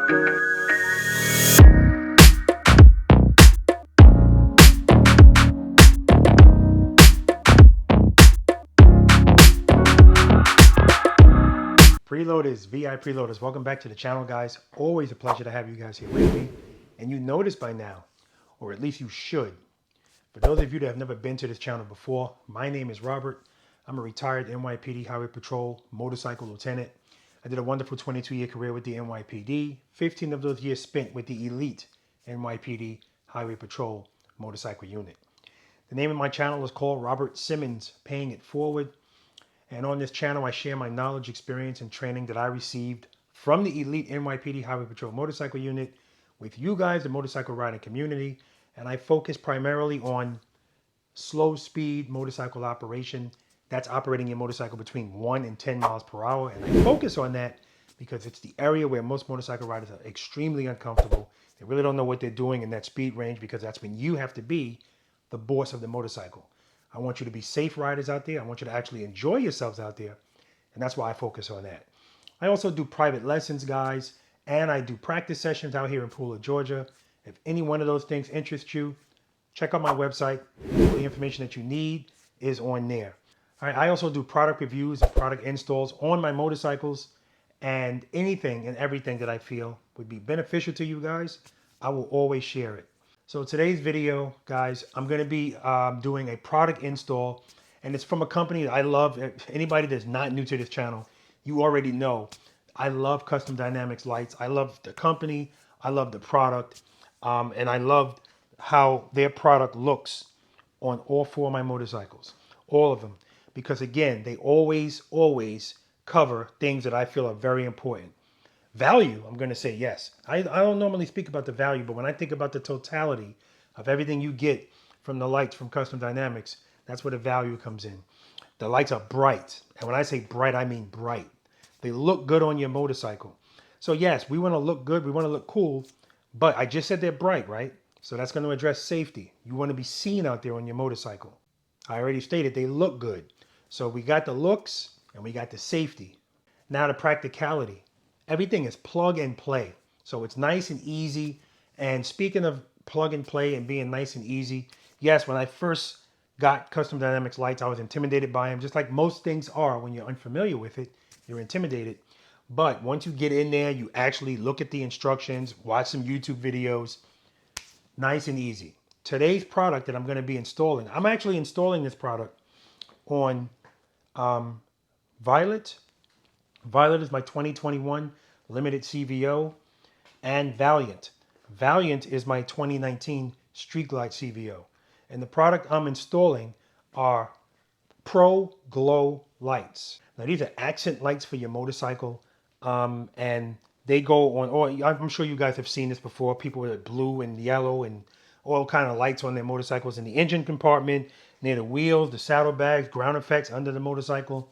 Preloaders, V.I.Preloaders, welcome back to the channel, guys. Always a pleasure to have you guys here with me. And you noticed by now, or at least you should, for those of you that have never been to this channel before, my name is Robert. I'm a retired NYPD Highway Patrol motorcycle lieutenant. I did a wonderful 22-year career with the NYPD. 15 of those years spent with the elite NYPD Highway Patrol motorcycle unit. The name of my channel is called Robert Simmons, Paying It Forward. And on this channel, I share my knowledge, experience, and training that I received from the elite NYPD Highway Patrol motorcycle unit with you guys, the motorcycle riding community. And I focus primarily on slow speed motorcycle operation. That's operating your motorcycle between 1 and 10 miles per hour. And I focus on that because it's the area where most motorcycle riders are extremely uncomfortable. They really don't know what they're doing in that speed range, because that's when you have to be the boss of the motorcycle. I want you to be safe riders out there. I want you to actually enjoy yourselves out there. And that's why I focus on that. I also do private lessons, guys, and I do practice sessions out here in Pooler, Georgia. If any one of those things interests you, check out my website. All the information that you need is on there. All right, I also do product reviews and product installs on my motorcycles, and anything and everything that I feel would be beneficial to you guys, I will always share it. So today's video, guys, I'm going to be doing a product install, and it's from a company that I love. Anybody that's not new to this channel, you already know I love Custom Dynamics lights. I love the company. I love the product, and I love how their product looks on all 4 of my motorcycles, all of them, because again, they always cover things that I feel are very important. Value, I'm going to say yes. I don't normally speak about the value, but when I think about the totality of everything you get from the lights from Custom Dynamics, that's where the value comes in. The lights are bright. And when I say bright, I mean bright. They look good on your motorcycle. So yes, we want to look good. We want to look cool. But I just said they're bright, right? So that's going to address safety. You want to be seen out there on your motorcycle. I already stated they look good. So we got the looks and we got the safety. Now the practicality. Everything is plug and play. So it's nice and easy. And speaking of plug and play and being nice and easy, yes, when I first got Custom Dynamics lights, I was intimidated by them, just like most things are. When you're unfamiliar with it, you're intimidated. But once you get in there, you actually look at the instructions, watch some YouTube videos, nice and easy. Today's product that I'm going to be installing, I'm actually installing this product on Violet. Violet is my 2021 limited CVO, and Valiant. Valiant is my 2019 Street Glide CVO. And the product I'm installing are PROGLOW lights. Now these are accent lights for your motorcycle, and they go on, or I'm sure you guys have seen this before, people with blue and yellow and all kind of lights on their motorcycles in the engine compartment, near the wheels, the saddlebags, ground effects under the motorcycle.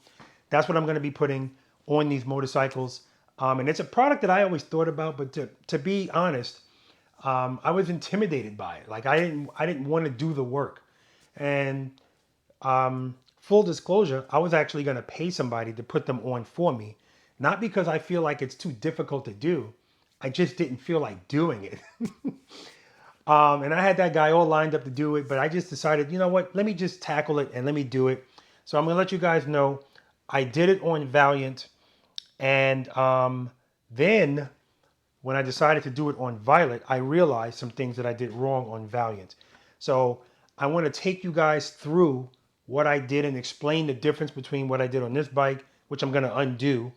That's what I'm going to be putting on these motorcycles. And it's a product that I always thought about, but to be honest, I was intimidated by it. Like I didn't want to do the work. And full disclosure, I was actually going to pay somebody to put them on for me. Not because I feel like it's too difficult to do. I just didn't feel like doing it. And I had that guy all lined up to do it, but I just decided, you know what, let me just tackle it and let me do it. So I'm going to let you guys know I did it on Valiant. And then when I decided to do it on Violet, I realized some things that I did wrong on Valiant. So I want to take you guys through what I did and explain the difference between what I did on this bike, which I'm going to undo,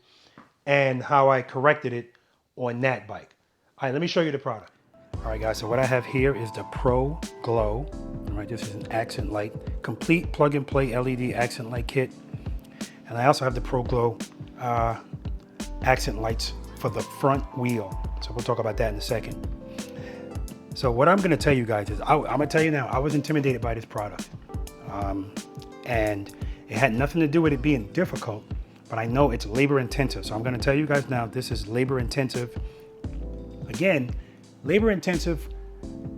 and how I corrected it on that bike. All right, let me show you the product. All right, guys, so what I have here is the ProGlow. All right, this is an accent light, complete plug and play LED accent light kit. And I also have the ProGlow accent lights for the front wheel. So we'll talk about that in a second. So what I'm going to tell you guys is, I'm going to tell you now, I was intimidated by this product. And it had nothing to do with it being difficult, but I know it's labor intensive. So I'm going to tell you guys now, this is labor intensive. Again, labor intensive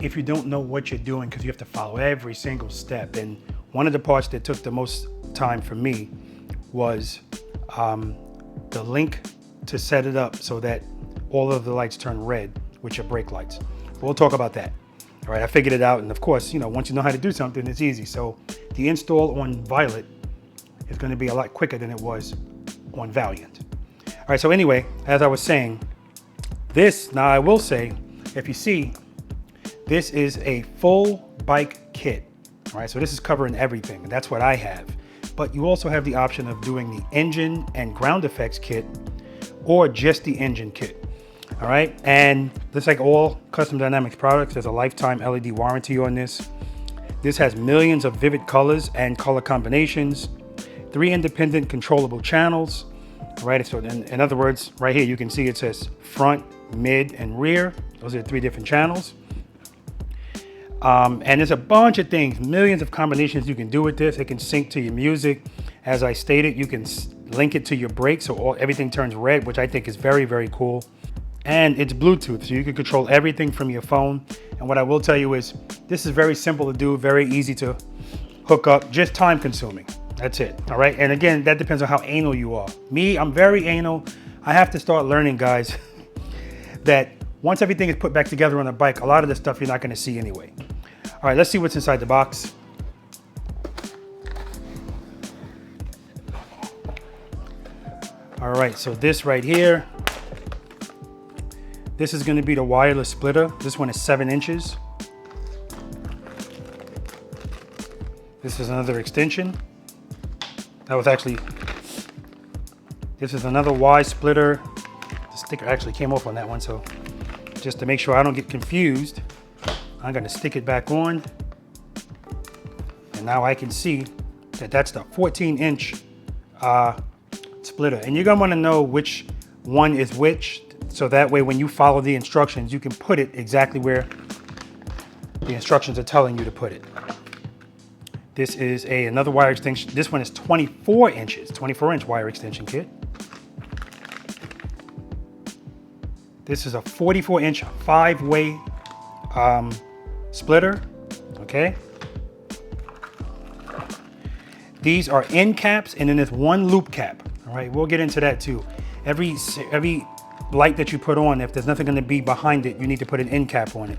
if you don't know what you're doing, because you have to follow every single step. And one of the parts that took the most time for me was the link to set it up so that all of the lights turn red, which are brake lights. But we'll talk about that. All right, I figured it out. And of course, you know, once you know how to do something, it's easy. So the install on Violet is going to be a lot quicker than it was on Valiant. All right, so anyway, as I was saying, this, now I will say, if you see, this is a full bike kit. All right, so this is covering everything, and that's what I have. But you also have the option of doing the engine and ground effects kit, or just the engine kit. All right, and just like all Custom Dynamics products, there's a lifetime LED warranty on this. This has millions of vivid colors and color combinations, 3 independent controllable channels. All right, so in other words, right here you can see it says front, mid, and rear. Those are the 3 different channels. And there's a bunch of things, millions of combinations you can do with this. It can sync to your music. As I stated, you can link it to your brakes, so everything turns red, which I think is very, very cool. And it's Bluetooth, so you can control everything from your phone. And what I will tell you is, this is very simple to do, very easy to hook up, just time consuming. That's it, all right? And again, that depends on how anal you are. Me, I'm very anal. I have to start learning, guys, that once everything is put back together on a bike, a lot of the stuff you're not gonna see anyway. All right, let's see what's inside the box. All right, so this right here, this is gonna be the wireless splitter. This one is 7 inches. This is another extension. That was actually, this is another Y splitter. The sticker actually came off on that one, so just to make sure I don't get confused, I'm gonna stick it back on. And now I can see that that's the 14-inch splitter. And you're gonna wanna know which one is which, so that way when you follow the instructions, you can put it exactly where the instructions are telling you to put it. This is another wire extension. This one is 24 inches, 24-inch wire extension kit. This is a 44-inch 5-way splitter, okay? These are end caps, and then there's 1 loop cap, all right? We'll get into that too. Every light that you put on, if there's nothing gonna be behind it, you need to put an end cap on it.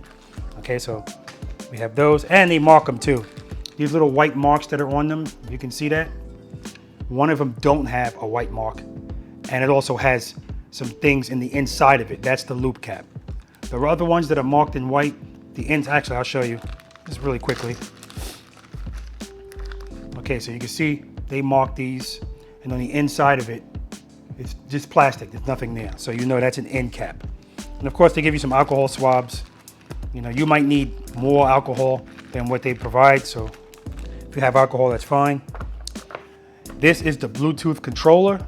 Okay, so we have those, and they mark them too. These little white marks that are on them, you can see that. One of them don't have a white mark, and it also has some things in the inside of it. That's the loop cap. The other ones that are marked in white, the ends, actually I'll show you just really quickly. Okay, so you can see they mark these, and on the inside of it, it's just plastic, there's nothing there. So you know that's an end cap. And of course they give you some alcohol swabs. You know, you might need more alcohol than what they provide, so if you have alcohol, that's fine. This is the Bluetooth controller.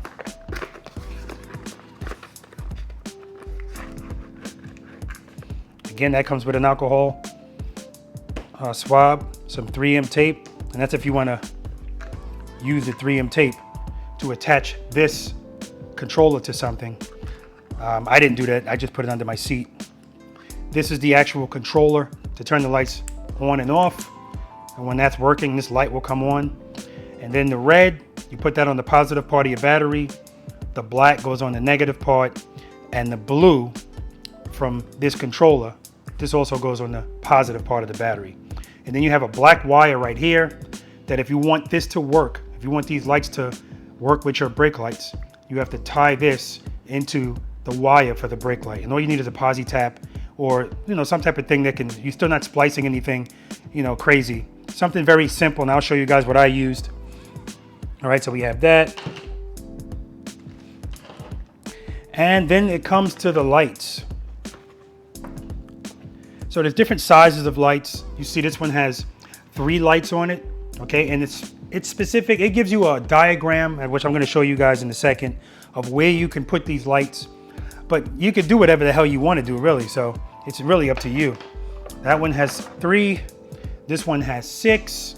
Again, that comes with an alcohol swab, some 3M tape, and that's if you want to use the 3M tape to attach this controller to something. I didn't do that, I just put it under my seat. This is the actual controller to turn the lights on and off. And when that's working, this light will come on. And then the red, you put that on the positive part of your battery. The black goes on the negative part. And the blue from this controller, this also goes on the positive part of the battery. And then you have a black wire right here that if you want this to work, if you want these lights to work with your brake lights, you have to tie this into the wire for the brake light. And all you need is a posi tap, or you know, some type of thing that can, you're still not splicing anything, you know, crazy. Something very simple, and I'll show you guys what I used. All right, so we have that. And then it comes to the lights. So there's different sizes of lights. You see this one has 3 lights on it, okay? And it's specific, it gives you a diagram, which I'm gonna show you guys in a second, of where you can put these lights. But you could do whatever the hell you wanna do, really, so it's really up to you. That one has 3, this one has 6.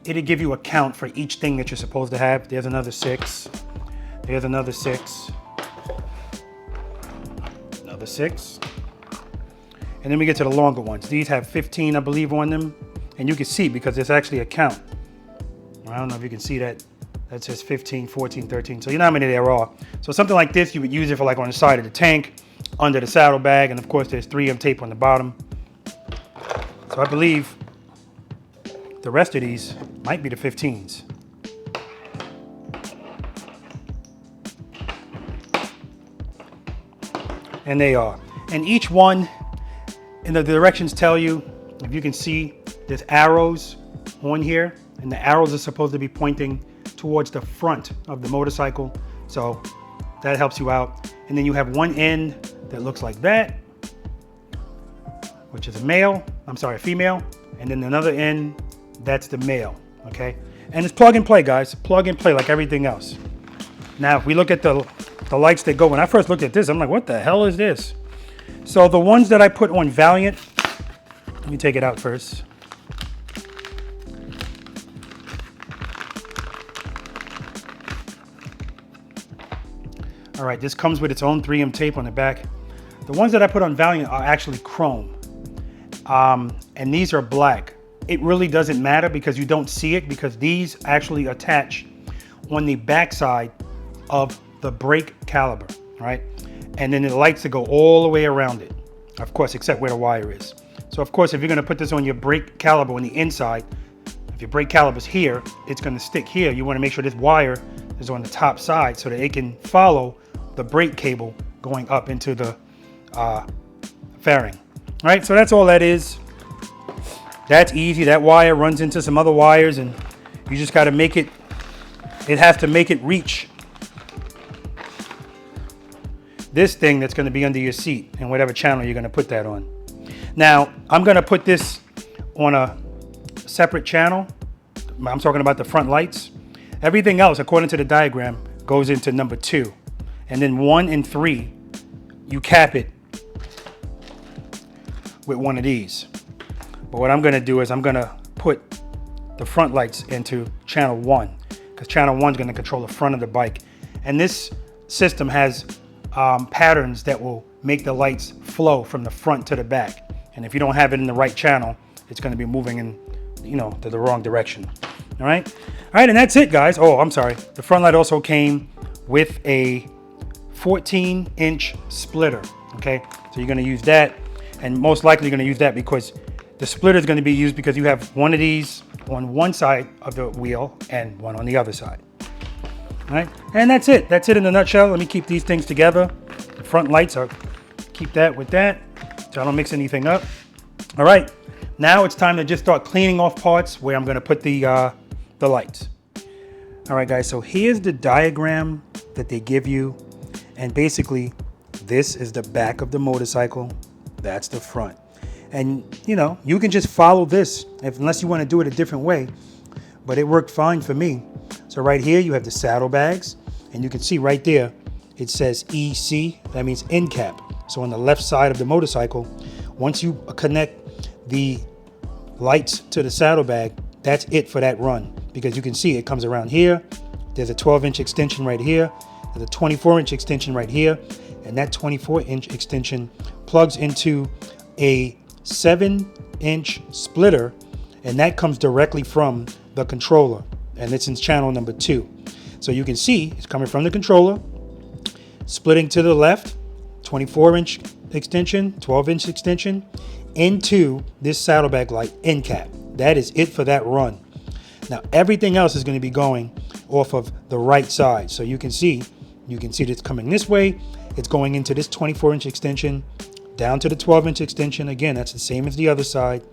It'll give you a count for each thing that you're supposed to have. There's another 6, there's another 6, another 6. And then we get to the longer ones. These have 15, I believe, on them. And you can see because there's actually a count. I don't know if you can see that. That says 15, 14, 13. So you know how many there are. So something like this, you would use it for like on the side of the tank. under the saddlebag, and of course there's 3M tape on the bottom. So I believe the rest of these might be the 15s. And they are. And each one, and the directions tell you, if you can see, there's arrows on here, and the arrows are supposed to be pointing towards the front of the motorcycle. So that helps you out. And then you have one end that looks like that, which is a female. And then another end, that's the male, okay? And it's plug and play, guys. Plug and play like everything else. Now, if we look at the lights that go, when I first looked at this, I'm like, what the hell is this? So the ones that I put on Valiant, let me take it out first. All right, this comes with its own 3M tape on the back. The ones that I put on Valiant are actually chrome. And these are black. It really doesn't matter because you don't see it, because these actually attach on the back side of the brake caliper, right? And then the lights that go all the way around it, of course, except where the wire is. So of course, if you're gonna put this on your brake caliper on the inside, if your brake caliper's here, it's gonna stick here. You wanna make sure this wire is on the top side so that it can follow the brake cable going up into the fairing. All right, so that's all that is. That's easy. That wire runs into some other wires, and you just gotta make it, it has to make it reach this thing that's gonna be under your seat and whatever channel you're gonna put that on. Now, I'm gonna put this on a separate channel. I'm talking about the front lights. Everything else, according to the diagram, goes into number 2. And then 1 and 3, you cap it with one of these. But what I'm gonna do is I'm gonna put the front lights into channel 1, because channel 1 is gonna control the front of the bike. And this system has patterns that will make the lights flow from the front to the back. And if you don't have it in the right channel, it's gonna be moving in, to the wrong direction. All right, and that's it, guys. Oh, I'm sorry. The front light also came with a 14-inch splitter, okay? So you're gonna use that, and most likely you're gonna use that because the splitter is gonna be used because you have one of these on one side of the wheel and one on the other side. All right, and that's it. That's it in a nutshell. Let me keep these things together. The front lights are, keep that with that, so I don't mix anything up. All right, now it's time to just start cleaning off parts where I'm gonna put the lights. All right, guys, so here's the diagram that they give you. And basically, this is the back of the motorcycle. That's the front. And, you can just follow this unless you want to do it a different way. But it worked fine for me. So right here, you have the saddlebags. And you can see right there, it says EC. That means end cap. So on the left side of the motorcycle, once you connect the lights to the saddlebag, that's it for that run. Because you can see it comes around here. There's a 12-inch extension right here. There's a 24-inch extension right here. And that 24-inch extension plugs into a 7-inch splitter. And that comes directly from the controller. And it's in channel number 2. So you can see it's coming from the controller, splitting to the left, 24-inch extension, 12-inch extension, into this saddlebag light end cap. That is it for that run. Now everything else is going to be going off of the right side. So you can see it's coming this way. It's going into this 24-inch extension, down to the 12-inch extension. Again, that's the same as the other side.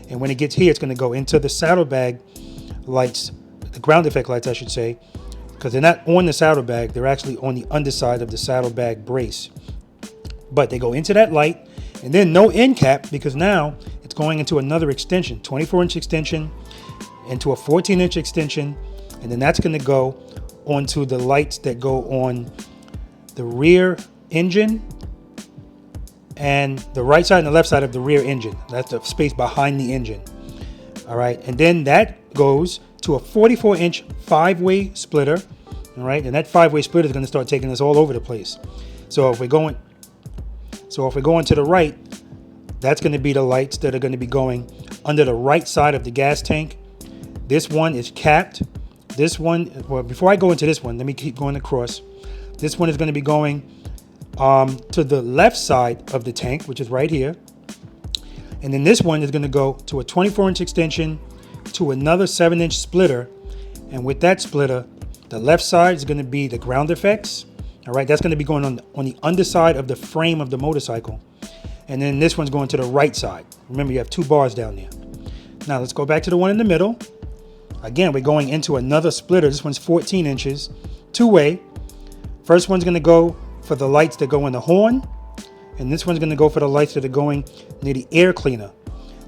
And when it gets here, it's going to go into the saddlebag lights, the ground effect lights, I should say, because they're not on the saddlebag. They're actually on the underside of the saddlebag brace. But they go into that light, and then no end cap, because now it's going into another extension, 24-inch extension, into a 14-inch extension, and then that's going to go onto the lights that go on the rear engine and the right side and the left side of the rear engine. That's the space behind the engine. All right, and then that goes to a 44-inch 5-way splitter. All right, and that 5-way splitter is going to start taking us all over the place. So if we're going to the right, that's going to be the lights that are going to be going under the right side of the gas tank. This one is capped. This one, well, before I go into this one, let me keep going across. This one is going to be going to the left side of the tank, which is right here. And then this one is going to go to a 24-inch extension to another 7-inch splitter. And with that splitter, the left side is going to be the ground effects. All right, that's going to be going on the underside of the frame of the motorcycle. And then this one's going to the right side. Remember, you have 2 bars down there. Now let's go back to the one in the middle. Again, we're going into another splitter. This one's 14 inches, 2-way. First one's going to go for the lights that go in the horn. And this one's going to go for the lights that are going near the air cleaner.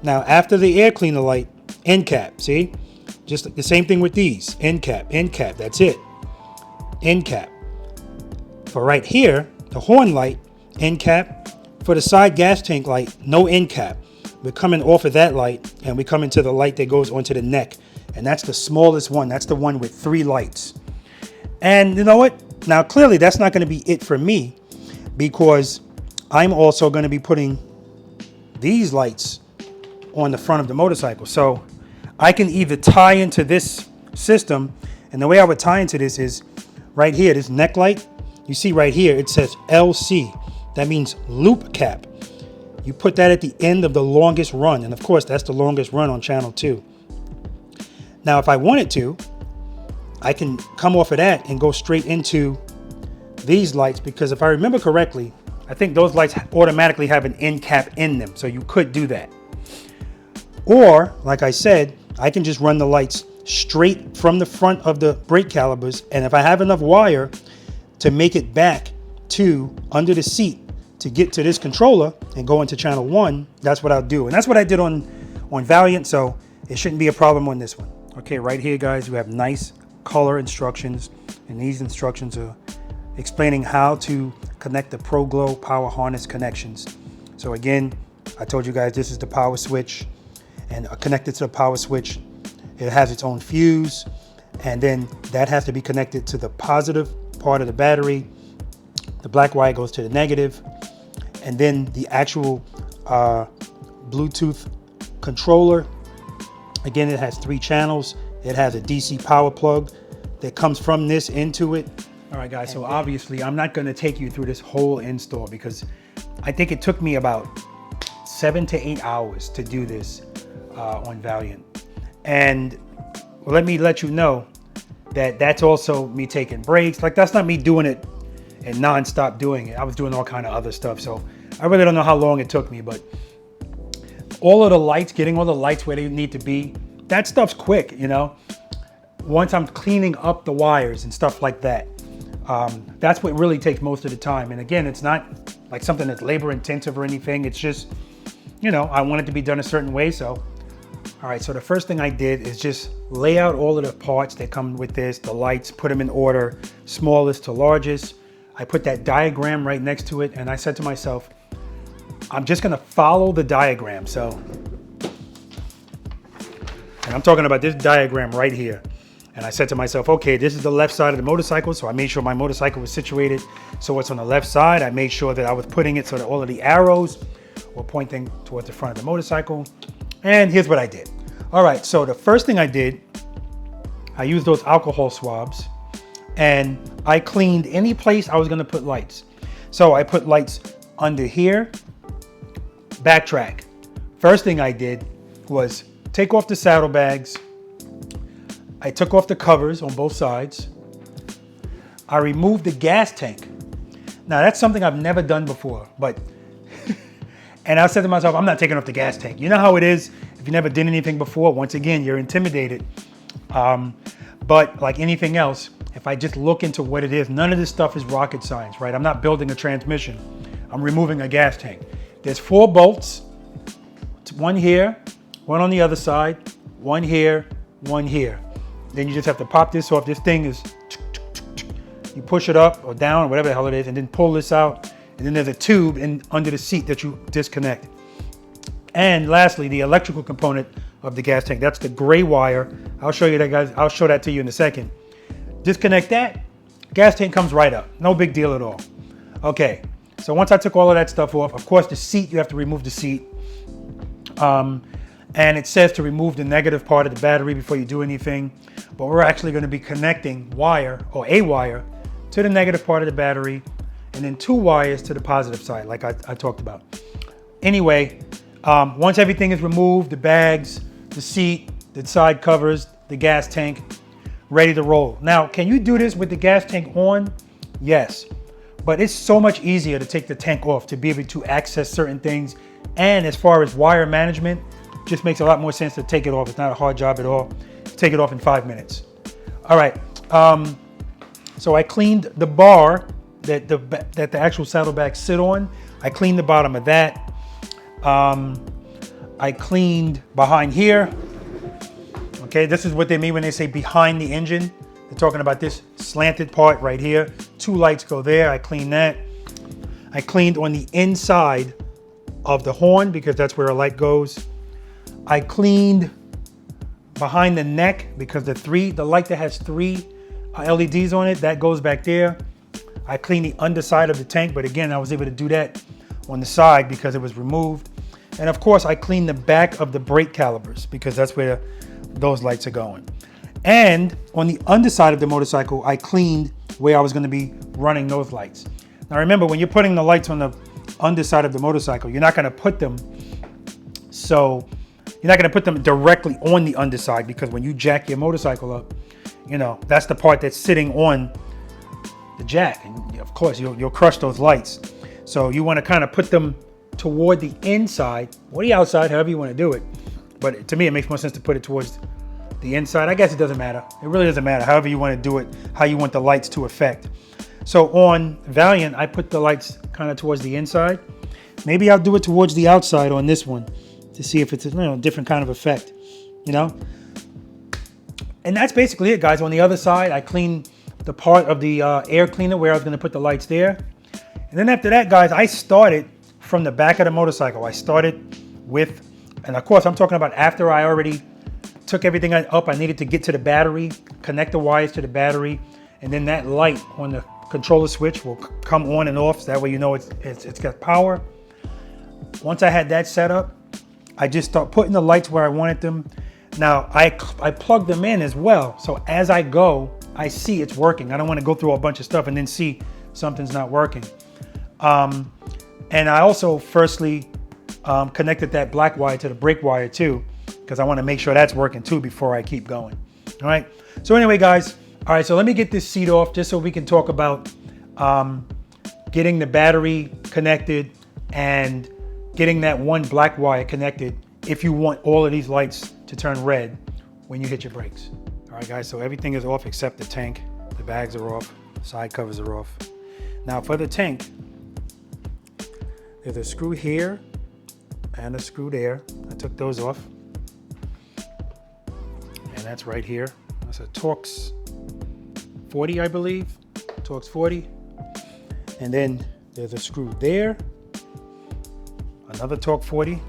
Now, after the air cleaner light, end cap, see? Just the same thing with these. End cap, that's it. End cap. For right here, the horn light, end cap. For the side gas tank light, no end cap. We're coming off of that light and we come into the light that goes onto the neck. And that's the smallest one. That's the one with 3 lights. And you know what? Now, clearly, that's not going to be it for me, because I'm also going to be putting these lights on the front of the motorcycle. So I can either tie into this system, and the way I would tie into this is right here, this neck light. You see right here, it says LC. That means loop cap. You put that at the end of the longest run. And of course, that's the longest run on channel 2. Now, if I wanted to, I can come off of that and go straight into these lights, because if I remember correctly, I think those lights automatically have an end cap in them. So you could do that. Or, like I said, I can just run the lights straight from the front of the brake calipers. And if I have enough wire to make it back to under the seat to get to this controller and go into channel 1, that's what I'll do. And that's what I did on Valiant. So it shouldn't be a problem on this one. Okay, right here, guys, we have nice color instructions. And these instructions are explaining how to connect the ProGlow power harness connections. So again, I told you guys this is the power switch, and connected to the power switch, it has its own fuse, and then that has to be connected to the positive part of the battery. The black wire goes to the negative, and then the actual Bluetooth controller. Again, it has 3 channels. It has a DC power plug that comes from this into it. All right, guys, so obviously I'm not going to take you through this whole install, because I think it took me about 7 to 8 hours to do this on Valiant. And let me let you know that that's also me taking breaks. Like, that's not me doing it and non-stop doing it. I was doing all kind of other stuff. So I really don't know how long it took me, but all of the lights, getting all the lights where they need to be, that stuff's quick, you know? Once I'm cleaning up the wires and stuff like that, that's what really takes most of the time. And again, it's not like something that's labor intensive or anything. It's just, you know, I want it to be done a certain way. So, all right, so the first thing I did is just lay out all of the parts that come with this, the lights, put them in order, smallest to largest. I put that diagram right next to it, and I said to myself, I'm just gonna follow the diagram. So, and I'm talking about this diagram right here. And I said to myself, okay, this is the left side of the motorcycle. So I made sure my motorcycle was situated so it's on the left side. I made sure that I was putting it so that all of the arrows were pointing towards the front of the motorcycle. And here's what I did. All right, so the first thing I did, I used those alcohol swabs, and I cleaned any place I was gonna put lights. So I put lights under here. Backtrack. First thing I did was take off the saddlebags. I took off the covers on both sides. I removed the gas tank. Now that's something I've never done before, but, and I said to myself, I'm not taking off the gas tank. You know how it is if you never did anything before. Once again, you're intimidated. But like anything else, if I just look into what it is, none of this stuff is rocket science, right? I'm not building a transmission. I'm removing a gas tank. There's 4 bolts, one here, one on the other side, one here, one here. Then you just have to pop this off. This thing is, you push it up or down or whatever the hell it is, and then pull this out. And then there's a tube under the seat that you disconnect. And lastly, the electrical component of the gas tank. That's the gray wire. I'll show you that, guys. I'll show that to you in a second. Disconnect that. Gas tank comes right up. No big deal at all. Okay. So once I took all of that stuff off, of course, the seat, you have to remove the seat. And it says to remove the negative part of the battery before you do anything. But we're actually going to be connecting wire, or a wire, to the negative part of the battery. and then 2 wires to the positive side, like I talked about. Anyway, once everything is removed, the bags, the seat, the side covers, the gas tank, ready to roll. Now, can you do this with the gas tank on? Yes, but it's so much easier to take the tank off to be able to access certain things. And as far as wire management, just makes a lot more sense to take it off. It's not a hard job at all. Take it off in 5 minutes. All right, so I cleaned the bar that the actual saddlebags sit on. I cleaned the bottom of that. I cleaned behind here. Okay, this is what they mean when they say behind the engine. They're talking about this slanted part right here. 2 lights go there. I cleaned that. I cleaned on the inside of the horn because that's where a light goes. I cleaned behind the neck because the light that has 3 LEDs on it, that goes back there. I cleaned the underside of the tank, but again, I was able to do that on the side because it was removed. And of course, I cleaned the back of the brake calipers because that's where those lights are going. And on the underside of the motorcycle, I cleaned where I was going to be running those lights. Now remember, when you're putting the lights on the underside of the motorcycle, you're not going to put them directly on the underside, because when you jack your motorcycle up, you know, that's the part that's sitting on the jack, and of course you'll crush those lights. So you want to kind of put them toward the inside or the outside, however you want to do it. But to me, it makes more sense to put it towards the inside. I guess it doesn't matter. It really doesn't matter. However you want to do it, how you want the lights to affect. So on Valiant, I put the lights kind of towards the inside. Maybe I'll do it towards the outside on this one to see if it's a different kind of effect, you know? And that's basically it, guys. On the other side, I cleaned the part of the air cleaner where I was going to put the lights there. And then after that, guys, I started from the back of the motorcycle. I started with, and of course, I'm talking about after I already took everything up. I needed to get to the battery, connect the wires to the battery, and then that light on the controller switch will come on and off. So that way you know it's got power. Once I had that set up, I just start putting the lights where I wanted them. Now I plug them in as well. So as I go, I see it's working. I don't want to go through a bunch of stuff and then see something's not working. And I also firstly connected that black wire to the brake wire too, because I want to make sure that's working too before I keep going. All right. So anyway, guys, all right, so let me get this seat off just so we can talk about getting the battery connected and getting that one black wire connected if you want all of these lights to turn red when you hit your brakes. All right, guys, so everything is off except the tank. The bags are off, side covers are off. Now for the tank, there's a screw here and a screw there. I took those off. And that's right here. That's a Torx 40, I believe. Torx 40. And then there's a screw there. Another Torx 40.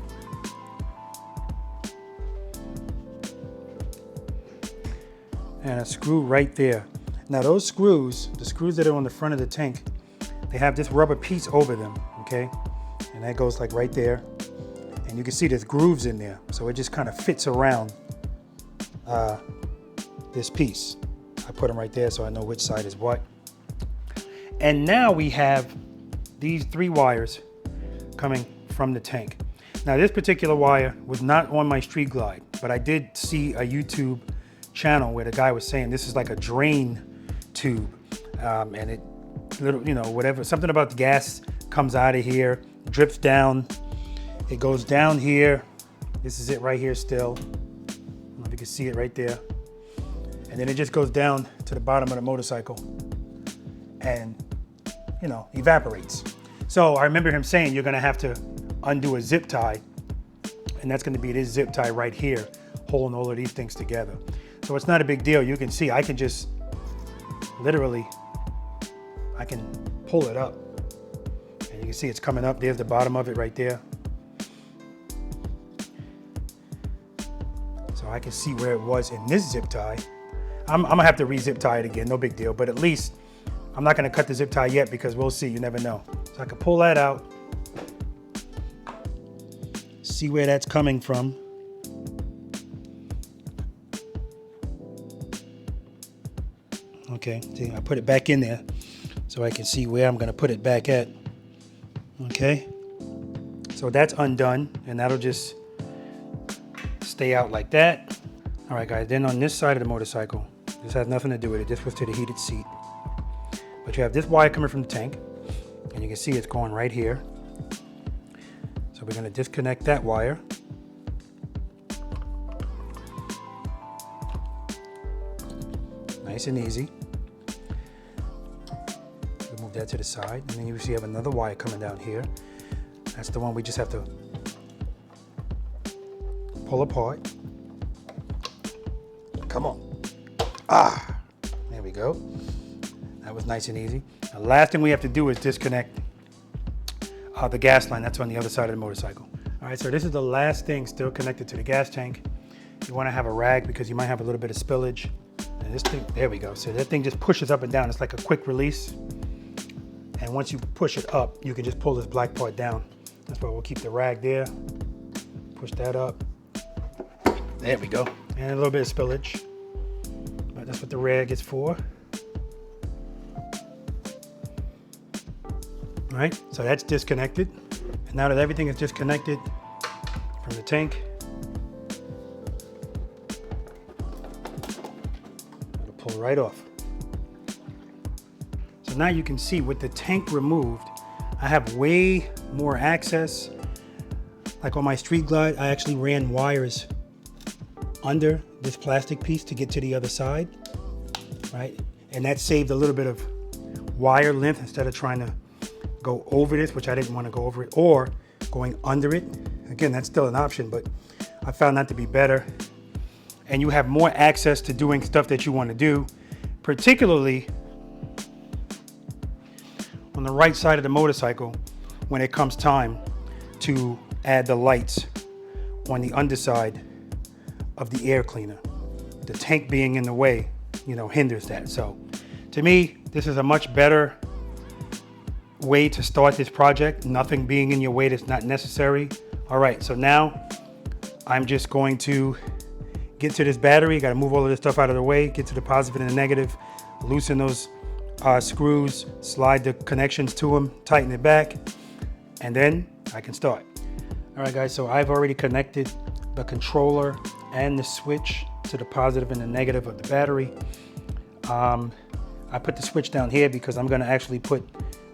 And a screw right there. Now those screws, the screws that are on the front of the tank, they have this rubber piece over them, okay? And that goes like right there. And you can see there's grooves in there. So it just kind of fits around this piece. I put them right there so I know which side is what. And now we have these 3 wires coming from the tank. Now this particular wire was not on my Street Glide, but I did see a YouTube channel where the guy was saying this is like a drain tube, and it little, you know, whatever, something about the gas comes out of here, drips down, it goes down here. This is it right here still. I don't know if you can see it right there. And then it just goes down to the bottom of the motorcycle and, you know, evaporates. So I remember him saying you're gonna have to undo a zip tie, and that's gonna be this zip tie right here, holding all of these things together. So it's not a big deal. You can see I can just literally, I can pull it up and you can see it's coming up. There's the bottom of it right there. So I can see where it was in this zip tie. I'm gonna have to re-zip tie it again, no big deal, but at least I'm not gonna cut the zip tie yet because we'll see, you never know. So I can pull that out, see where that's coming from. Okay, see, I put it back in there. so I can see where I'm gonna put it back at. Okay, so that's undone, and that'll just stay out like that. All right, guys, then on this side of the motorcycle, this has nothing to do with it. This was to the heated seat. But you have this wire coming from the tank, and you can see it's going right here. So we're gonna disconnect that wire. Nice and easy. We move that to the side, and then you see you have another wire coming down here. That's the one we just have to pull apart. Come on. Ah, there we go. That was nice and easy. The last thing we have to do is disconnect the gas line. That's on the other side of the motorcycle. All right, so this is the last thing still connected to the gas tank. You want to have a rag because you might have a little bit of spillage. And this thing, there we go. So that thing just pushes up and down. It's like a quick release. And once you push it up, you can just pull this black part down. That's why we'll keep the rag there. Push that up. There we go. And a little bit of spillage. But that's what the rag is for. All right, so that's disconnected. And now that everything is disconnected from the tank, it'll pull right off. So now you can see with the tank removed, I have way more access. Like on my Street Glide, I actually ran wires under this plastic piece to get to the other side, right? And that saved a little bit of wire length instead of trying to go over this, which I didn't want to go over it, or going under it. Again, that's still an option, but I found that to be better. And you have more access to doing stuff that you want to do, particularly on the right side of the motorcycle when it comes time to add the lights on the underside of the air cleaner. The tank being in the way, you know, hinders that. So to me, this is a much better way to start this project. Nothing being in your way that's not necessary. All right, so now I'm just going to get to this battery. Got to move all of this stuff out of the way, get to the positive and the negative, loosen those screws, slide the connections to them, tighten it back, and then I can start. All right, guys, so I've already connected the controller and the switch to the positive and the negative of the battery. I put the switch down here because I'm going to actually put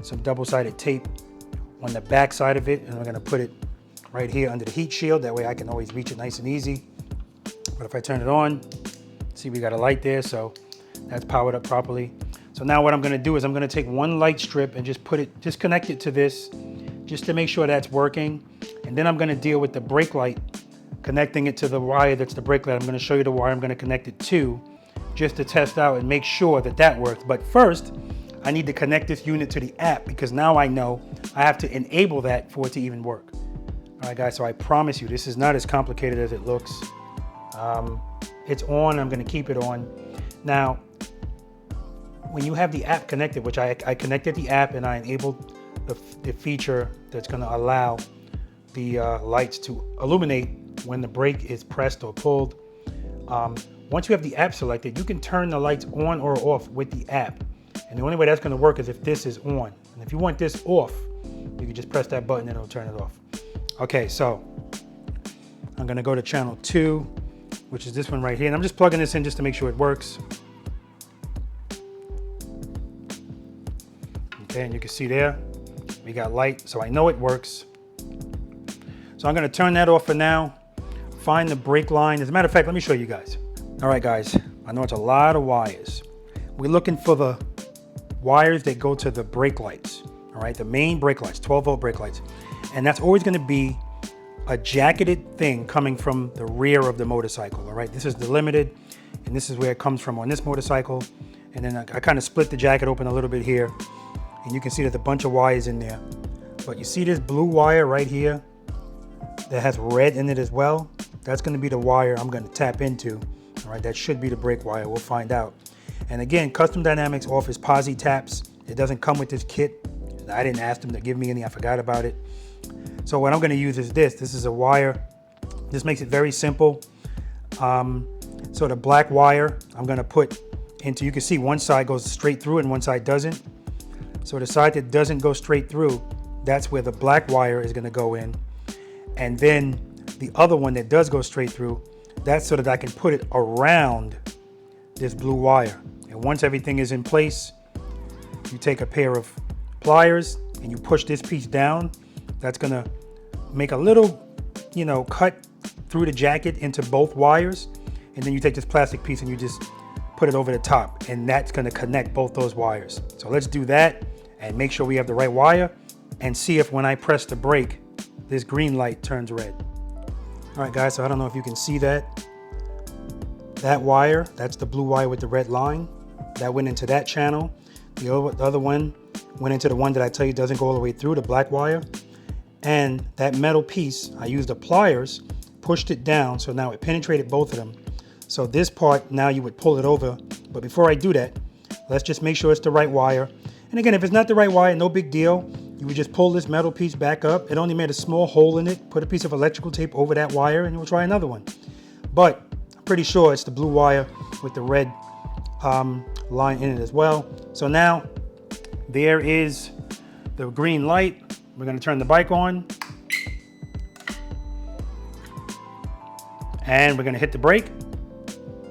some double-sided tape on the back side of it, and I'm going to put it right here under the heat shield. That way I can always reach it nice and easy. But if I turn it on, see, we got a light there, so that's powered up properly. So now what I'm going to do is I'm going to take one light strip and just connect it to this, just to make sure that's working. And then I'm going to deal with the brake light, connecting it to the wire that's the brake light. I'm going to show you the wire I'm going to connect it to, just to test out and make sure that that works. But first, I need to connect this unit to the app, because now I know I have to enable that for it to even work. All right, guys, so I promise you, this is not as complicated as it looks. It's on, I'm gonna keep it on. Now, when you have the app connected, which I connected the app and I enabled the feature that's gonna allow the lights to illuminate when the brake is pressed or pulled. Once you have the app selected, you can turn the lights on or off with the app. And the only way that's going to work is if this is on. And if you want this off, you can just press that button and it'll turn it off. Okay, so I'm going to go to channel 2, which is this one right here. And I'm just plugging this in just to make sure it works. Okay, and you can see there, we got light, so I know it works. So I'm going to turn that off for now. Find the brake line. As a matter of fact, let me show you guys. All right, guys, I know it's a lot of wires. We're looking for the wires that go to the brake lights, all right? The main brake lights, 12-volt brake lights. And that's always gonna be a jacketed thing coming from the rear of the motorcycle, all right? This is the limited, and this is where it comes from on this motorcycle. And then I kind of split the jacket open a little bit here, and you can see there's a bunch of wires in there. But you see this blue wire right here that has red in it as well? That's gonna be the wire I'm gonna tap into, all right? That should be the brake wire, we'll find out. And again, Custom Dynamics offers posi taps. It doesn't come with this kit. I didn't ask them to give me any, I forgot about it. So what I'm gonna use is this. This is a wire. This makes it very simple. So the black wire, I'm gonna put into, you can see one side goes straight through and one side doesn't. So the side that doesn't go straight through, that's where the black wire is going to go in. And then the other one that does go straight through, that's so that I can put it around this blue wire. And once everything is in place, you take a pair of pliers and you push this piece down. That's going to make a little, cut through the jacket into both wires. And then you take this plastic piece and you just put it over the top, and that's going to connect both those wires. So let's do that and make sure we have the right wire and see if when I press the brake, this green light turns red. All right, guys, so I don't know if you can see that. That wire, that's the blue wire with the red line. That went into that channel. The other one went into the one that I tell you doesn't go all the way through, the black wire. And that metal piece, I used the pliers, pushed it down, so now it penetrated both of them. So this part, now you would pull it over. But before I do that, let's just make sure it's the right wire. And again, if it's not the right wire, no big deal. You would just pull this metal piece back up. It only made a small hole in it. Put a piece of electrical tape over that wire and we'll try another one. But I'm pretty sure it's the blue wire with the red line in it as well. So now there is the green light. We're going to turn the bike on. And we're going to hit the brake.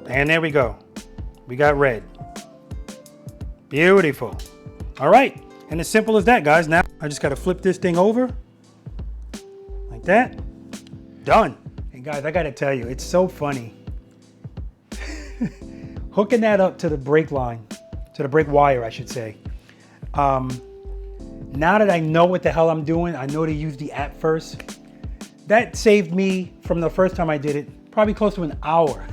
And there we go. We got red. Beautiful. All right. And as simple as that, guys. Now I just got to flip this thing over like that. Done. And guys, I got to tell you, it's so funny. Hooking that up to the brake line, to the brake wire, I should say. Now that I know what the hell I'm doing, I know to use the app first. That saved me from the first time I did it, probably close to an hour.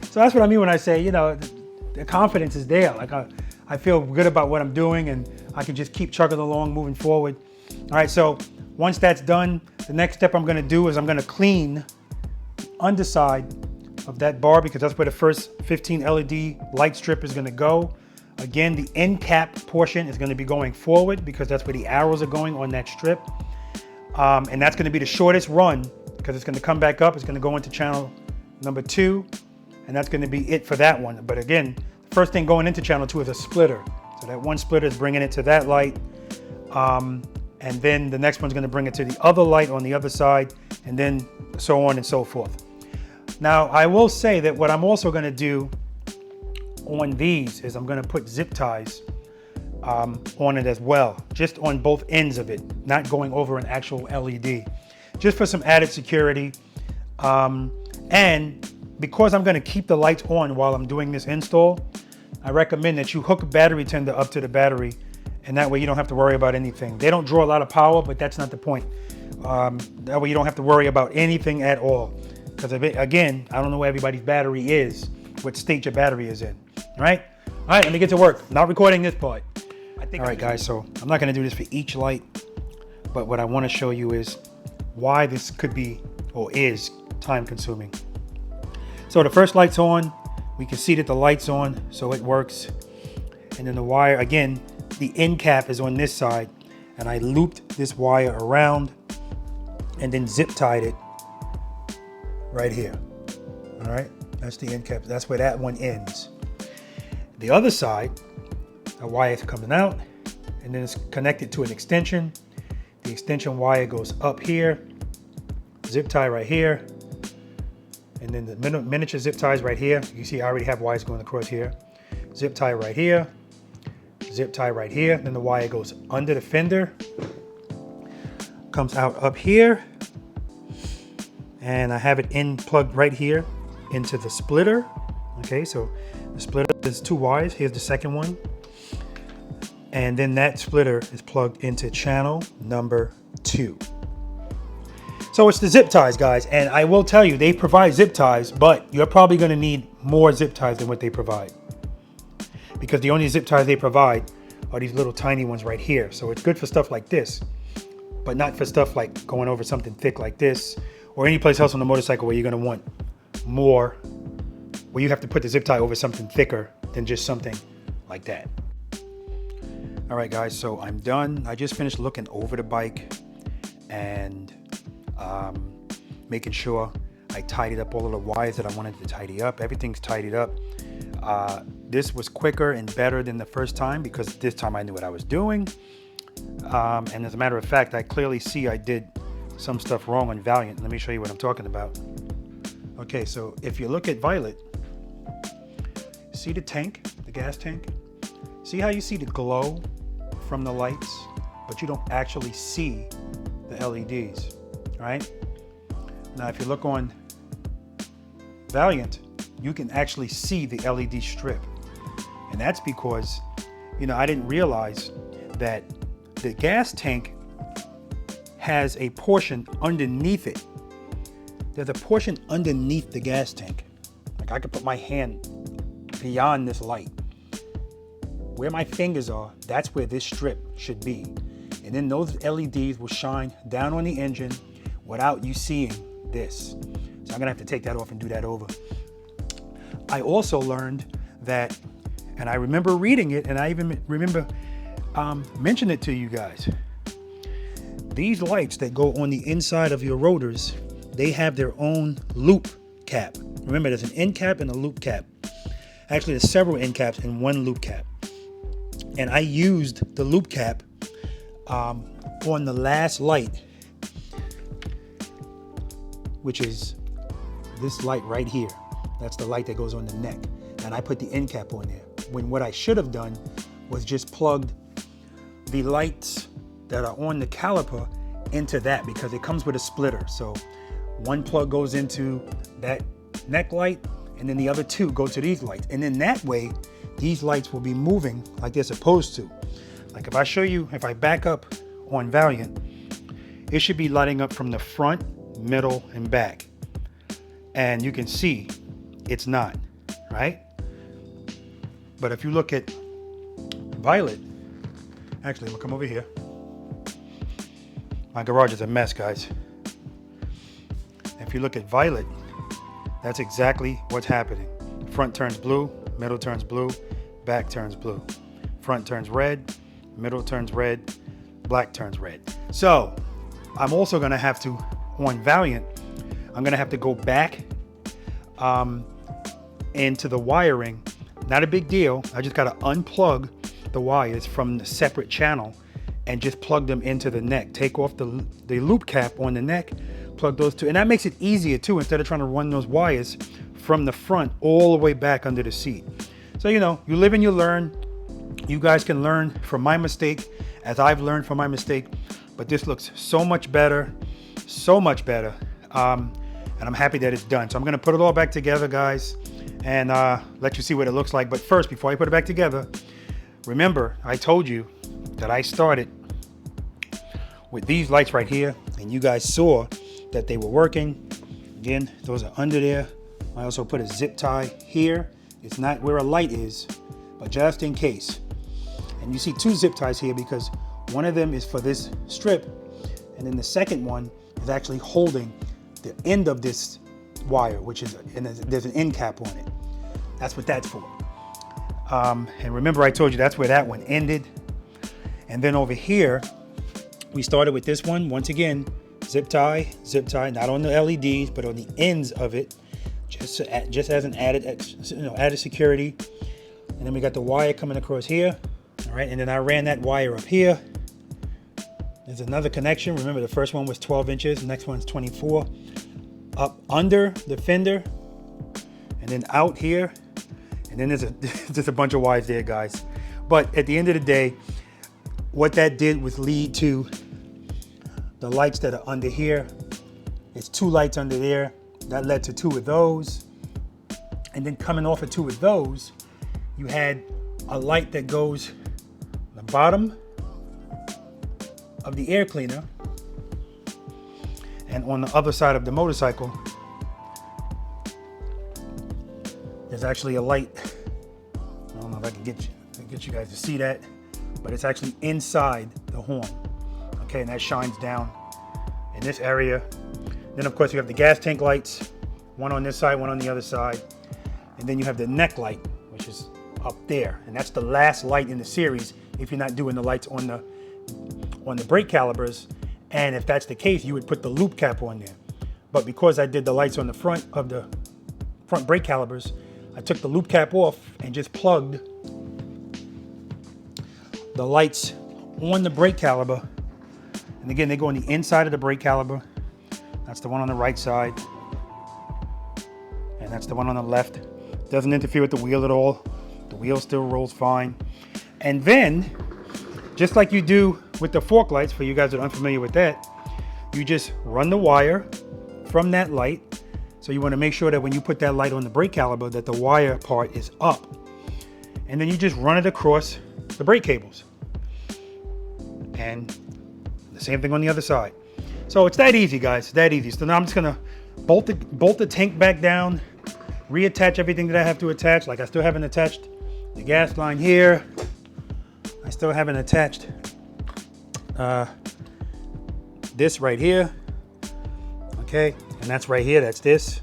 So that's what I mean when I say, the confidence is there. Like I feel good about what I'm doing and I can just keep chugging along, moving forward. All right, so once that's done, the next step I'm gonna do is I'm gonna clean the underside of that bar because that's where the first 15 LED light strip is gonna go. Again, the end cap portion is gonna be going forward because that's where the arrows are going on that strip. And that's gonna be the shortest run because it's gonna come back up. It's gonna go into channel number 2. And that's going to be it for that one. But again, the first thing going into channel 2 is a splitter. So that one splitter is bringing it to that light. And then the next one's going to bring it to the other light on the other side. And then so on and so forth. Now, I will say that what I'm also going to do on these is I'm going to put zip ties on it as well. Just on both ends of it. Not going over an actual LED. Just for some added security. And because I'm going to keep the lights on while I'm doing this install, I recommend that you hook a battery tender up to the battery, and that way you don't have to worry about anything. They don't draw a lot of power, but that's not the point. That way you don't have to worry about anything at all. Because again, I don't know where everybody's battery is, what state your battery is in. All right, let me get to work. I'm not recording this part. All right, guys, so I'm not going to do this for each light, but what I want to show you is why this could be or is time consuming. So the first light's on, we can see that the light's on, so it works. And then the wire, again, the end cap is on this side, and I looped this wire around and then zip tied it right here. All right, that's the end cap, that's where that one ends. The other side, a wire is coming out, and then it's connected to an extension. The extension wire goes up here, zip tie right here. And then the miniature zip ties right here. You see I already have wires going across here. Zip tie right here. Zip tie right here. Then the wire goes under the fender. Comes out up here. And I have it plugged right here into the splitter. Okay, so the splitter is 2 wires. Here's the second one. And then that splitter is plugged into channel number 2. So it's the zip ties, guys, and I will tell you, they provide zip ties, but you're probably going to need more zip ties than what they provide. Because the only zip ties they provide are these little tiny ones right here. So it's good for stuff like this, but not for stuff like going over something thick like this, or any place else on the motorcycle where you're going to want more, where you have to put the zip tie over something thicker than just something like that. All right, guys, so I'm done. I just finished looking over the bike and making sure I tidied up all of the wires that I wanted to tidy up. Everything's tidied up. This was quicker and better than the first time because this time I knew what I was doing. And as a matter of fact, I clearly see I did some stuff wrong on Valiant. Let me show you what I'm talking about. Okay, so if you look at Violet, see the tank, the gas tank? See how you see the glow from the lights, but you don't actually see the LEDs, right? Now, if you look on Valiant, you can actually see the LED strip. And that's because, you know, I didn't realize that the gas tank has a portion underneath it. There's a portion underneath the gas tank. Like I could put my hand beyond this light. Where my fingers are, that's where this strip should be. And then those LEDs will shine down on the engine without you seeing this. So I'm gonna have to take that off and do that over. I also learned that, and I remember reading it, and I even remember mentioning it to you guys. These lights that go on the inside of your rotors, they have their own loop cap. Remember, there's an end cap and a loop cap. Actually, there's several end caps and one loop cap. And I used the loop cap on the last light, which is this light right here. That's the light that goes on the neck. And I put the end cap on there. When what I should have done was just plugged the lights that are on the caliper into that, because it comes with a splitter. So one plug goes into that neck light, and then the other two go to these lights. And then that way, these lights will be moving like they're supposed to. Like if I show you, if I back up on Valiant, it should be lighting up from the front, middle, and back. And you can see it's not, right? But if you look at Violet, actually, we'll come over here. My garage is a mess, guys. If you look at Violet, that's exactly what's happening. Front turns blue, middle turns blue, back turns blue. Front turns red, middle turns red, black turns red. So I'm also gonna have to, on Valiant, I'm gonna have to go back into the wiring. Not a big deal. I just gotta unplug the wires from the separate channel and just plug them into the neck. Take off the loop cap on the neck, plug those two. And that makes it easier too, instead of trying to run those wires from the front all the way back under the seat. So, you know, you live and you learn. You guys can learn from my mistake as I've learned from my mistake, but this looks so much better, so much better. And I'm happy that it's done. So I'm gonna put it all back together, guys, and let you see what it looks like. But first, before I put it back together, remember, I told you that I started with these lights right here, and you guys saw that they were working. Again, those are under there. I also put a zip tie here. It's not where a light is, but just in case. And you see two zip ties here because one of them is for this strip, and then the second one is actually holding the end of this wire, which is, and there's an end cap on it. That's what that's for. And remember I told you that's where that one ended. And then over here, we started with this one. Once again, zip tie, not on the LEDs, but on the ends of it, just as an added security. And then we got the wire coming across here. All right, and then I ran that wire up here. There's another connection. Remember, the first one was 12 inches, the next one's 24. Up under the fender, and then out here. And then there's just a bunch of wires there, guys. But at the end of the day, what that did was lead to the lights that are under here. It's two lights under there. That led to two of those. And then coming off of two of those, you had a light that goes the bottom of the air cleaner, and on the other side of the motorcycle, there's actually a light. I don't know if I can get you guys to see that, but it's actually inside the horn. Okay, and that shines down in this area. Then of course you have the gas tank lights, one on this side, one on the other side. And then you have the neck light, which is up there. And that's the last light in the series if you're not doing the lights on the brake calipers. And if that's the case, you would put the loop cap on there. But because I did the lights on the front of the front brake calipers, I took the loop cap off and just plugged the lights on the brake caliper. And again, they go on the inside of the brake caliper. That's the one on the right side. And that's the one on the left. Doesn't interfere with the wheel at all. The wheel still rolls fine. And then, just like you do with the fork lights, for you guys that are unfamiliar with that, you just run the wire from that light. So you want to make sure that when you put that light on the brake caliper, that the wire part is up. And then you just run it across the brake cables. And the same thing on the other side. So it's that easy, guys, it's that easy. So now I'm just gonna bolt the tank back down, reattach everything that I have to attach. Like I still haven't attached the gas line here. I still haven't attached this right here. Okay, and that's right here, that's this.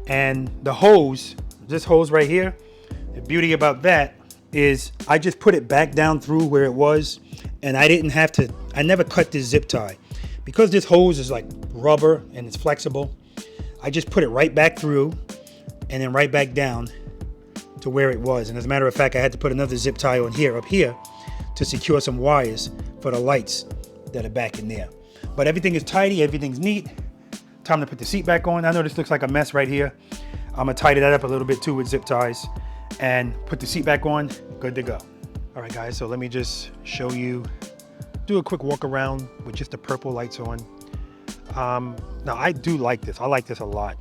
And the hose, this hose right here, the beauty about that is I just put it back down through where it was, and I didn't have to, I never cut this zip tie. Because this hose is like rubber and it's flexible, I just put it right back through and then right back down to where it was. And as a matter of fact, I had to put another zip tie on here, up here, to secure some wires for the lights that are back in there. But everything is tidy, everything's neat. Time to put the seat back on. I know this looks like a mess right here. I'm gonna tidy that up a little bit too with zip ties and put the seat back on, good to go. All right guys, so let me just show you, do a quick walk around with just the purple lights on. Now I do like this, I like this a lot.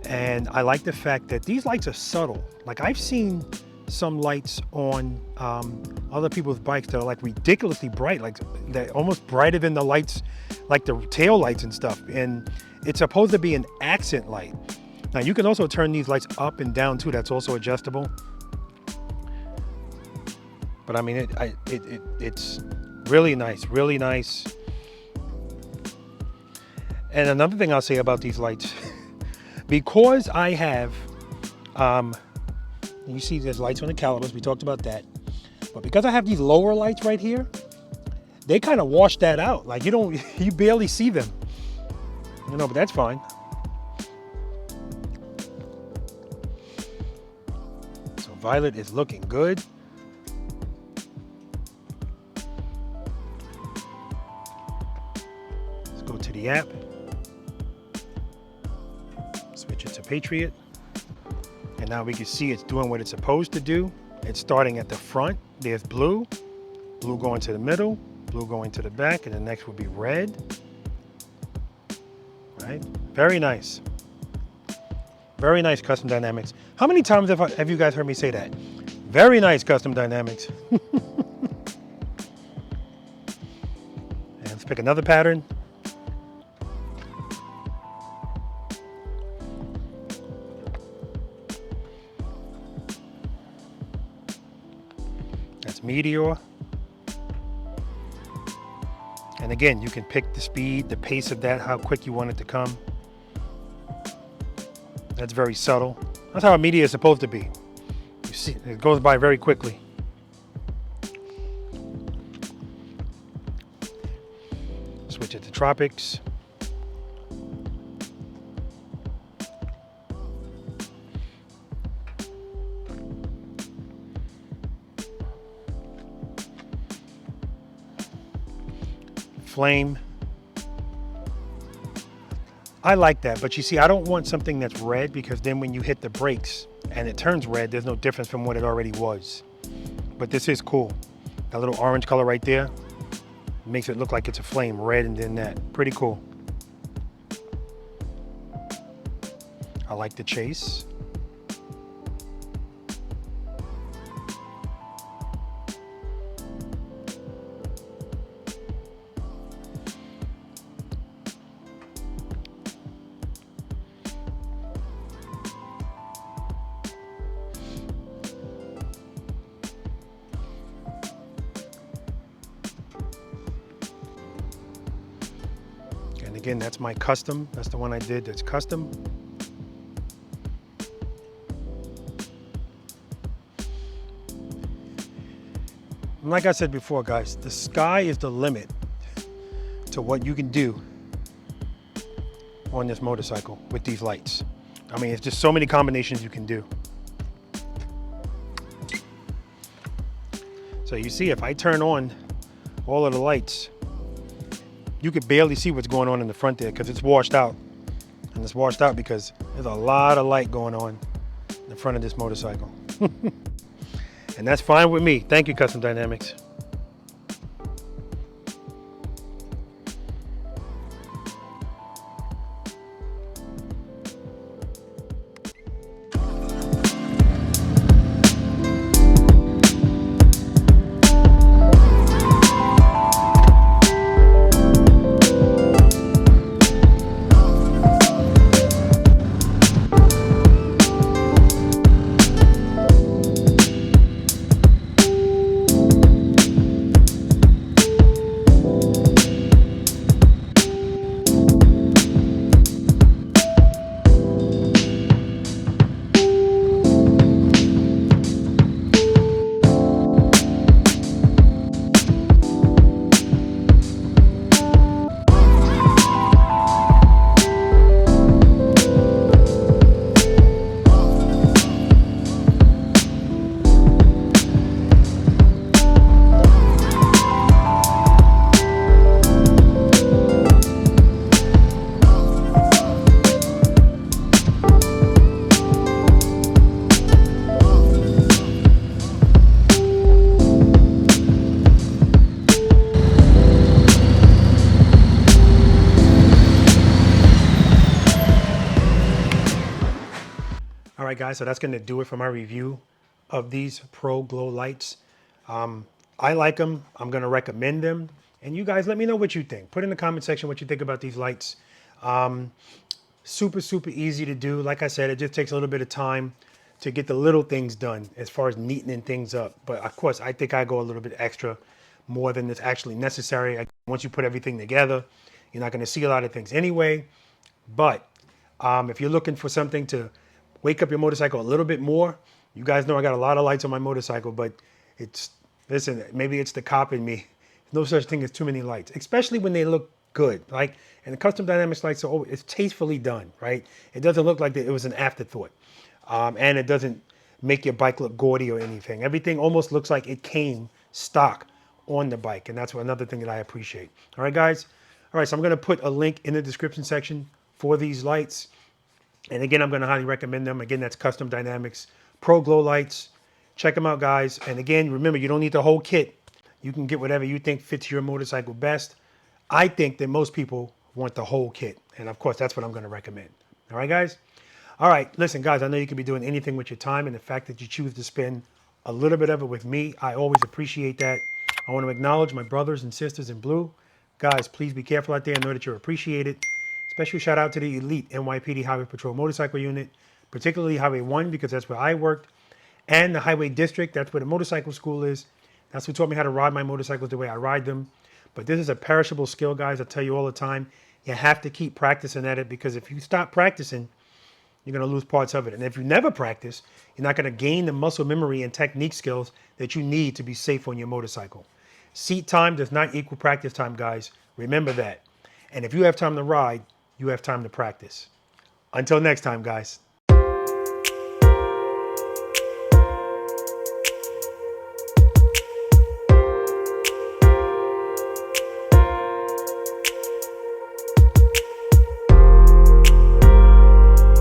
And I like the fact that these lights are subtle. Like I've seen some lights on other people's bikes that are like ridiculously bright, like they're almost brighter than the lights, like the tail lights and stuff. And it's supposed to be an accent light. Now you can also turn these lights up and down too, that's also adjustable. But I mean, it's really nice, really nice. And another thing I'll say about these lights, because I have, you see there's lights on the calipers, we talked about that. But because I have these lower lights right here, they kind of wash that out. Like you barely see them. You know, but that's fine. So violet is looking good. Let's go to the app. Switch it to Patriot. And now we can see it's doing what it's supposed to do. It's starting at the front. There's blue, blue going to the middle, blue going to the back, and the next will be red. Right? Very nice. Very nice custom dynamics. How many times have you guys heard me say that? Very nice custom dynamics. And let's pick another pattern. That's Meteor. And again, you can pick the speed, the pace of that, how quick you want it to come. That's very subtle. That's how a Meteor is supposed to be. You see, it goes by very quickly. Switch it to Tropics. Flame. I like that, but you see, I don't want something that's red, because then when you hit the brakes and it turns red, there's no difference from what it already was. But this is cool. That little orange color right there makes it look like it's a flame, red and then that. Pretty cool. I like the chase. Again, that's my custom. That's the one I did that's custom. And like I said before, guys, the sky is the limit to what you can do on this motorcycle with these lights. I mean, it's just so many combinations you can do. So you see, if I turn on all of the lights, you could barely see what's going on in the front there because it's washed out. And it's washed out because there's a lot of light going on in the front of this motorcycle. And that's fine with me. Thank you, Custom Dynamics. All right, guys, so that's going to do it for my review of these ProGlow lights. I like them. I'm going to recommend them. And you guys, let me know what you think. Put in the comment section what you think about these lights. Super, super easy to do. Like I said, it just takes a little bit of time to get the little things done as far as neatening things up. But of course, I think I go a little bit extra more than is actually necessary. Once you put everything together, you're not going to see a lot of things anyway. But if you're looking for something to wake up your motorcycle a little bit more, you guys know I got a lot of lights on my motorcycle, but listen, maybe it's the cop in me. No such thing as too many lights, especially when they look good. And the Custom Dynamics lights are always, it's tastefully done, right? It doesn't look like it was an afterthought. And it doesn't make your bike look gaudy or anything. Everything almost looks like it came stock on the bike. And that's another thing that I appreciate. All right, guys. All right, so I'm going to put a link in the description section for these lights. And again, I'm going to highly recommend them. Again, that's Custom Dynamics ProGlow lights. Check them out, guys. And again, remember, you don't need the whole kit. You can get whatever you think fits your motorcycle best. I think that most people want the whole kit. And of course, that's what I'm going to recommend. All right, guys? All right, listen, guys, I know you can be doing anything with your time. And the fact that you choose to spend a little bit of it with me, I always appreciate that. I want to acknowledge my brothers and sisters in blue. Guys, please be careful out there and know that you're appreciated. Special shout out to the elite NYPD Highway Patrol Motorcycle Unit, particularly Highway 1, because that's where I worked, and the Highway District, that's where the motorcycle school is. That's what taught me how to ride my motorcycles the way I ride them. But this is a perishable skill, guys. I tell you all the time, you have to keep practicing at it, because if you stop practicing, you're going to lose parts of it. And if you never practice, you're not going to gain the muscle memory and technique skills that you need to be safe on your motorcycle. Seat time does not equal practice time, guys. Remember that. And if you have time to ride, you have time to practice. Until next time, guys.